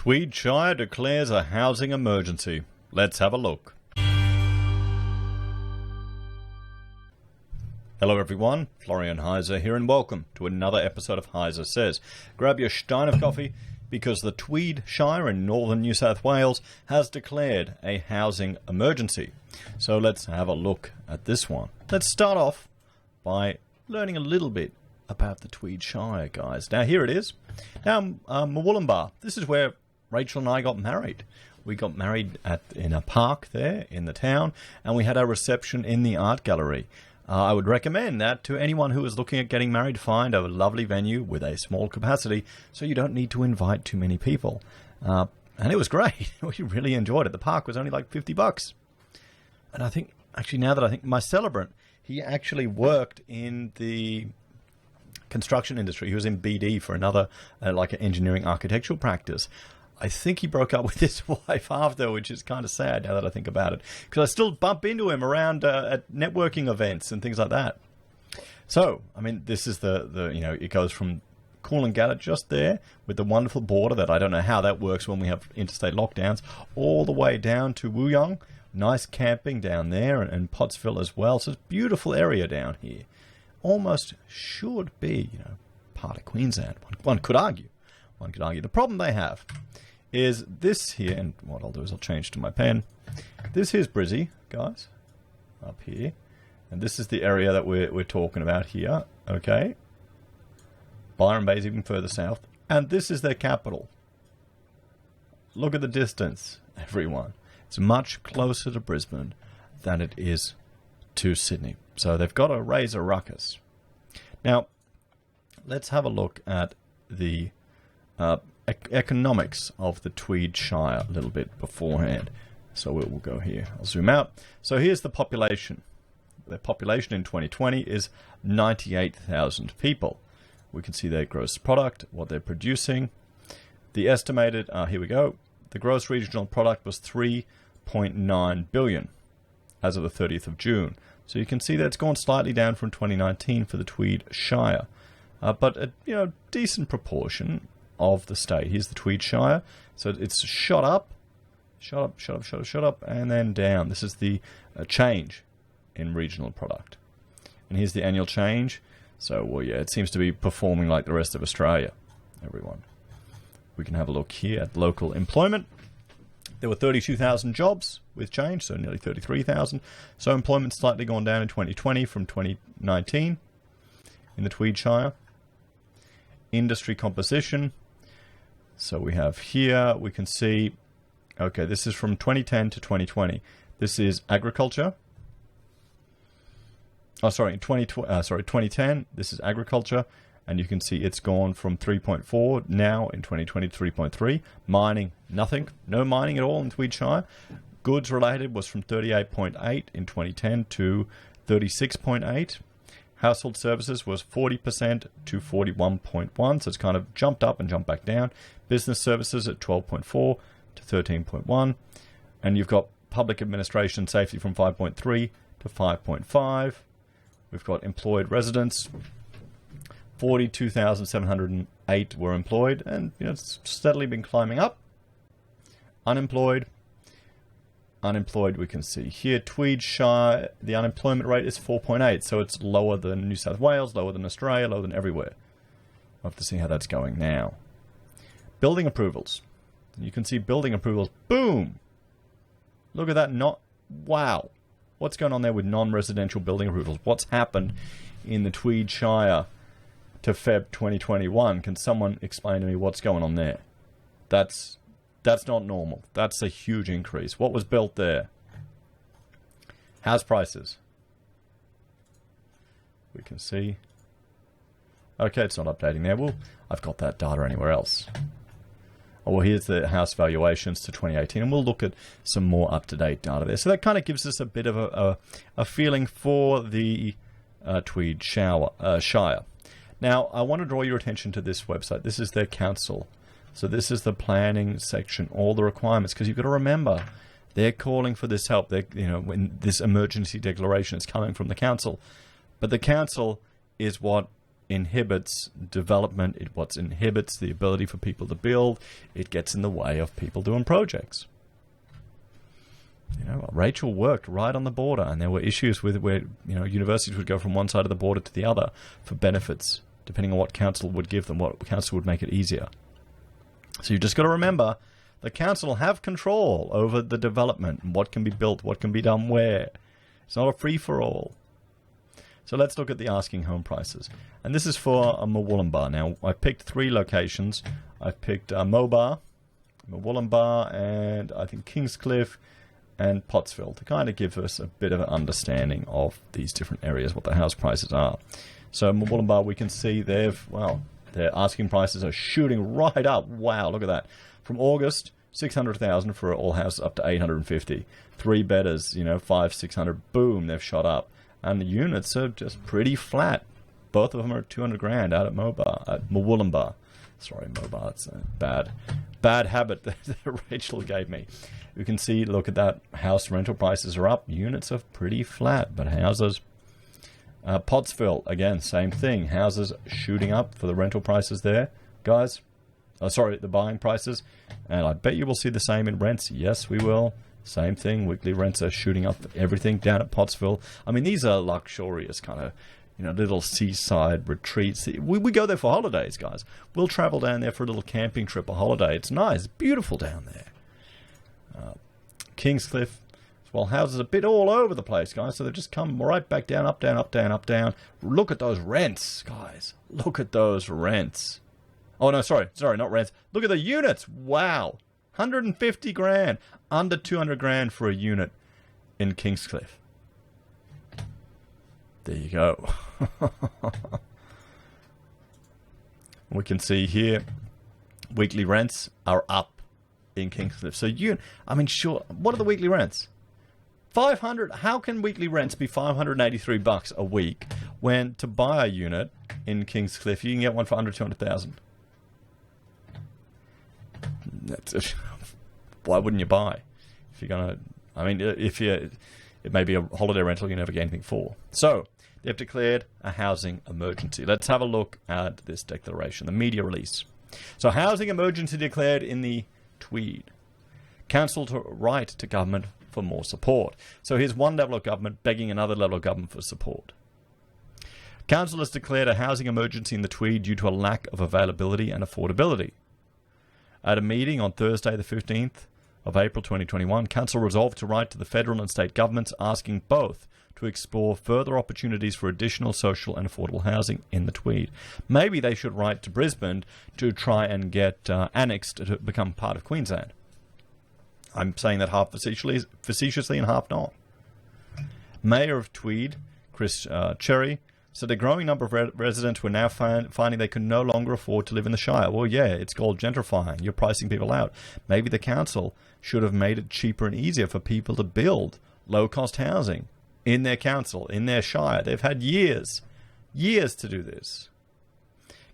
Tweed Shire declares a housing emergency. Let's have a look. Hello everyone, Florian.Heise here and welcome to another episode of HeiseSays. Grab your stein of coffee because the Tweed Shire in northern New South Wales has declared a housing emergency. So let's have a look at this one. Let's start off by learning a little bit about the Tweed Shire, guys. Now here it is. Now Mwollumbar, this is where Rachel and I got married. We got married in a park there in the town, and we had our reception in the art gallery. I would recommend that to anyone who is looking at getting married. Find a lovely venue with a small capacity so you don't need to invite too many people. And it was great. We really enjoyed it. The park was only like $50. And I think, actually now that I think, my celebrant, he actually worked in the construction industry. He was in BD for another like an engineering architectural practice. I think he broke up with his wife after, which is kind of sad now that I think about it, because I still bump into him around at networking events and things like that. So, I mean, this is the you know, it goes from Coolangatta just there with the wonderful border that I don't know how that works when we have interstate lockdowns, all the way down to Wooyoung. Nice camping down there, and Pottsville as well. So it's a beautiful area down here. Almost should be, you know, part of Queensland. One could argue. One could argue. The problem they have is this here, and what I'll do is I'll change to my pen. This here's Brizzy, guys, up here, and this is the area that we're talking about here. Okay, Byron Bay's even further south, and this is their capital. Look at the distance, everyone. It's much closer to Brisbane than it is to Sydney, so they've got to raise a ruckus. Now, let's have a look at the economics of the Tweed Shire a little bit beforehand. So we'll go here. I'll zoom out. So here's the population. The population in 2020 is 98,000 people. We can see their gross product, what they're producing. The estimated, here we go. The gross regional product was 3.9 billion as of the 30th of June. So you can see that it's gone slightly down from 2019 for the Tweed Shire, but a decent proportion of the state. Here's the Tweed Shire. So it's shot up, and then down. This is the change in regional product. And here's the annual change. So, well, yeah, it seems to be performing like the rest of Australia, everyone. We can have a look here at local employment. There were 32,000 jobs with change, so nearly 33,000. So employment's slightly gone down in 2020 from 2019 in the Tweed Shire. Industry composition. So we have here, we can see, okay, this is from 2010 to 2020. This is agriculture. Oh, sorry, 2010, this is agriculture. And you can see it's gone from 3.4 now in 2020 to 3.3. Mining, nothing. No mining at all in Tweed Shire. Goods related was from 38.8 in 2010 to 36.8. Household services was 40% to 41.1, so it's kind of jumped up and jumped back down. Business services at 12.4 to 13.1. And you've got public administration safety from 5.3 to 5.5. We've got employed residents. 42,708 were employed, and it's steadily been climbing up. Unemployed, we can see here, Tweed Shire, the unemployment rate is 4.8, so it's lower than New South Wales, lower than Australia, lower than everywhere. We'll have to see how that's going now. Building approvals. You can see building approvals, boom! Look at that, wow. What's going on there with non-residential building approvals? What's happened in the Tweed Shire to Feb 2021? Can someone explain to me what's going on there? That's not normal. That's a huge increase. What was built there? House prices. We can see. Okay, it's not updating there. Well, I've got that data anywhere else. Oh, well, here's the house valuations to 2018, and we'll look at some more up-to-date data there. So that kind of gives us a bit of a feeling for the Tweed Shire. Now, I want to draw your attention to this website. This is their council. So this is the planning section, all the requirements, because you've got to remember, they're calling for this help. When this emergency declaration is coming from the council. But the council is what inhibits development. What inhibits the ability for people to build. It gets in the way of people doing projects. You know, Rachel worked right on the border, and there were issues with where, you know, universities would go from one side of the border to the other for benefits, depending on what council would give them, what council would make it easier. So you've just got to remember, the council have control over the development and what can be built, what can be done where. It's not a free-for-all. So let's look at the asking home prices. And this is for Murwillumbah. Now, I picked 3 locations. I picked Murwillumbah, and I think Kingscliff and Pottsville to kind of give us a bit of an understanding of these different areas, what the house prices are. So Murwillumbah, we can see their asking prices are shooting right up. Wow, look at that. From August, 600,000 for all houses up to 850. 3-bedders, you know, 500-600. Boom, they've shot up. And the units are just pretty flat. Both of them are 200 grand out at Murwillumbah. Sorry, Mobile. It's a bad habit that Rachel gave me. You can see, look at that. House rental prices are up. Units are pretty flat, but houses. Pottsville, again, same thing. Houses shooting up for the rental prices there, guys. The buying prices. And I bet you will see the same in rents. Yes, we will. Same thing. Weekly rents are shooting up for everything down at Pottsville. I mean, these are luxurious kind of, you know, little seaside retreats. We go there for holidays, guys. We'll travel down there for a little camping trip, a holiday. It's nice. It's beautiful down there. Kingscliff, well, houses a bit all over the place, guys. So they've just come right back down, up, down, up, down, up, down. Look at those rents, guys. Look at those rents. Oh, no, sorry, not rents. Look at the units. Wow. 150 grand. Under 200 grand for a unit in Kingscliff. There you go. We can see here, weekly rents are up in Kingscliff. So sure, what are the weekly rents? 500. How can weekly rents be $583 a week when to buy a unit in Kingscliff you can get one for under 200,000? Why wouldn't you buy? If you're gonna, it may be a holiday rental you never get anything for. So they've declared a housing emergency. Let's have a look at this declaration, the media release. So housing emergency declared in the Tweed. Council to write to government for more support. So here's one level of government begging another level of government for support. Council has declared a housing emergency in the Tweed due to a lack of availability and affordability. At a meeting on Thursday the 15th of April 2021, Council resolved to write to the federal and state governments asking both to explore further opportunities for additional social and affordable housing in the Tweed. Maybe they should write to Brisbane to try and get annexed to become part of Queensland. I'm saying that half facetiously and half not. Mayor of Tweed, Chris Cherry, said a growing number of residents were now finding they could no longer afford to live in the Shire. Well, yeah, it's called gentrifying. You're pricing people out. Maybe the council should have made it cheaper and easier for people to build low-cost housing in their council, in their Shire. They've had years to do this.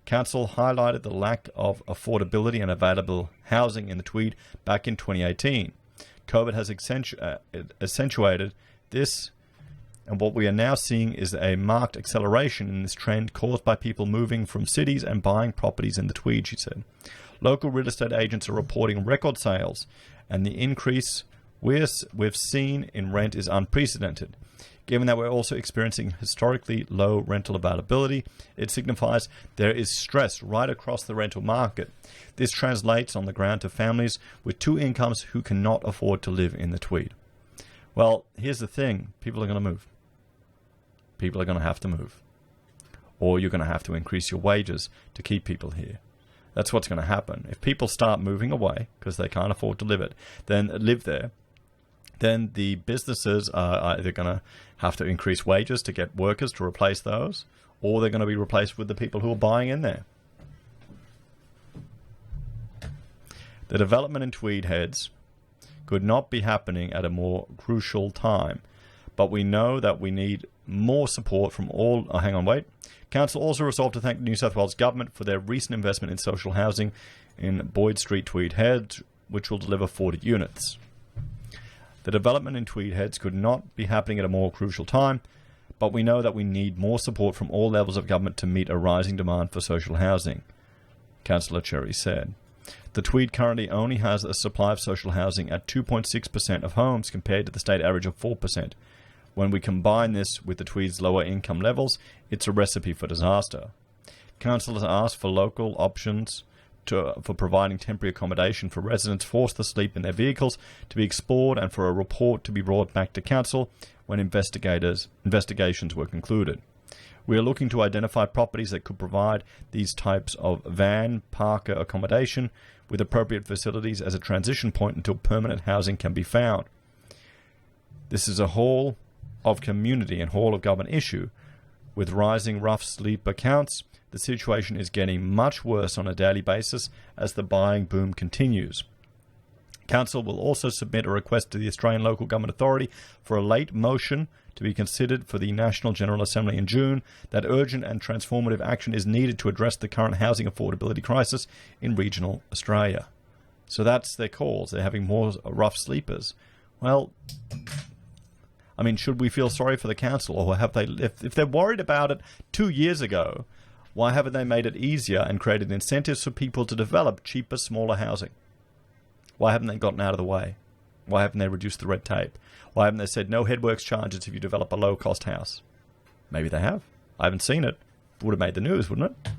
Council highlighted the lack of affordability and available housing in the Tweed back in 2018. COVID has accentuated this, and what we are now seeing is a marked acceleration in this trend caused by people moving from cities and buying properties in the Tweed, she said. Local real estate agents are reporting record sales, and the increase we've seen in rent is unprecedented. Given that we're also experiencing historically low rental availability, it signifies there is stress right across the rental market. This translates on the ground to families with 2 incomes who cannot afford to live in the Tweed. Well, here's the thing. People are going to move. People are going to have to move. Or you're going to have to increase your wages to keep people here. That's what's going to happen. If people start moving away because they can't afford to live there, then the businesses are either going to have to increase wages to get workers to replace those, or they're going to be replaced with the people who are buying in there. The development in Tweed Heads could not be happening at a more crucial time, but we know that we need more support from all... Council also resolved to thank the New South Wales Government for their recent investment in social housing in Boyd Street, Tweed Heads, which will deliver 40 units. The development in Tweed Heads could not be happening at a more crucial time, but we know that we need more support from all levels of government to meet a rising demand for social housing, Councillor Cherry said. The Tweed currently only has a supply of social housing at 2.6% of homes compared to the state average of 4%. When we combine this with the Tweed's lower income levels, it's a recipe for disaster. Councillors asked for local options for providing temporary accommodation for residents forced to sleep in their vehicles to be explored and for a report to be brought back to Council when investigations were concluded. We are looking to identify properties that could provide these types of van parker accommodation with appropriate facilities as a transition point until permanent housing can be found. This is a whole of community and whole of government issue. With rising rough sleeper counts, the situation is getting much worse on a daily basis as the buying boom continues. Council will also submit a request to the Australian Local Government Authority for a late motion to be considered for the National General Assembly in June that urgent and transformative action is needed to address the current housing affordability crisis in regional Australia. So that's their cause. They're having more rough sleepers. Well, I mean, should we feel sorry for the council, or have they, if they're worried about it 2 years ago, why haven't they made it easier and created incentives for people to develop cheaper, smaller housing? Why haven't they gotten out of the way? Why haven't they reduced the red tape? Why haven't they said no headworks charges if you develop a low-cost house? Maybe they have. I haven't seen it. It would have made the news, wouldn't it?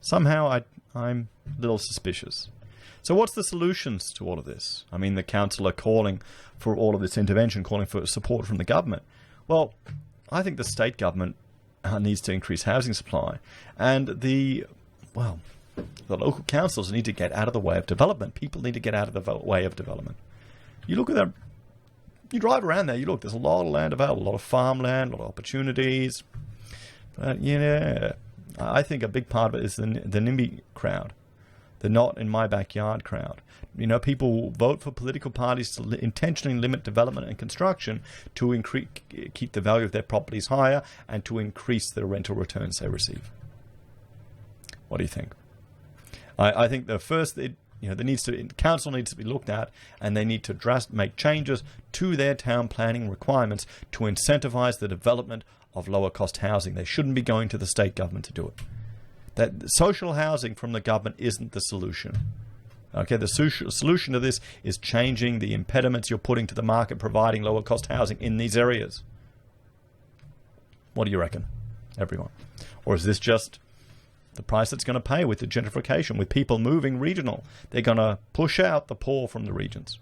Somehow I'm a little suspicious. So what's the solutions to all of this? I mean, the council are calling for all of this intervention, calling for support from the government. Well, I think the state government needs to increase housing supply, and the local councils need to get out of the way of development. People need to get out of the way of development. You look at that, you drive around there, you look, there's a lot of land available, a lot of farmland, a lot of opportunities. But yeah, I think a big part of it is the NIMBY crowd, the not in my backyard crowd. You know, people vote for political parties to intentionally limit development and construction to keep the value of their properties higher and to increase the rental returns they receive. What do you think? I think the first, council needs to be looked at, and they need to make changes to their town planning requirements to incentivize the development of lower cost housing. They shouldn't be going to the state government to do it. That social housing from the government isn't the solution. Okay, the solution to this is changing the impediments you're putting to the market, providing lower cost housing in these areas. What do you reckon, everyone? Or is this just the price it's going to pay with the gentrification, with people moving regional? They're going to push out the poor from the regions.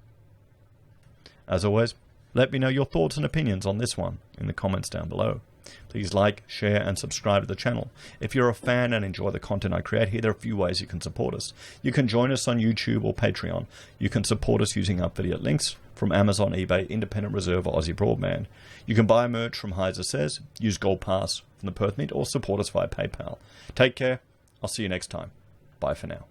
As always, let me know your thoughts and opinions on this one in the comments down below. Please like, share, and subscribe to the channel. If you're a fan and enjoy the content I create here, there are a few ways you can support us. You can join us on YouTube or Patreon. You can support us using affiliate links from Amazon, eBay, Independent Reserve, or AussieBroadband. You can buy merch from HeiseSays, use Gold Pass from the Perth Mint, or support us via PayPal. Take care. I'll see you next time. Bye for now.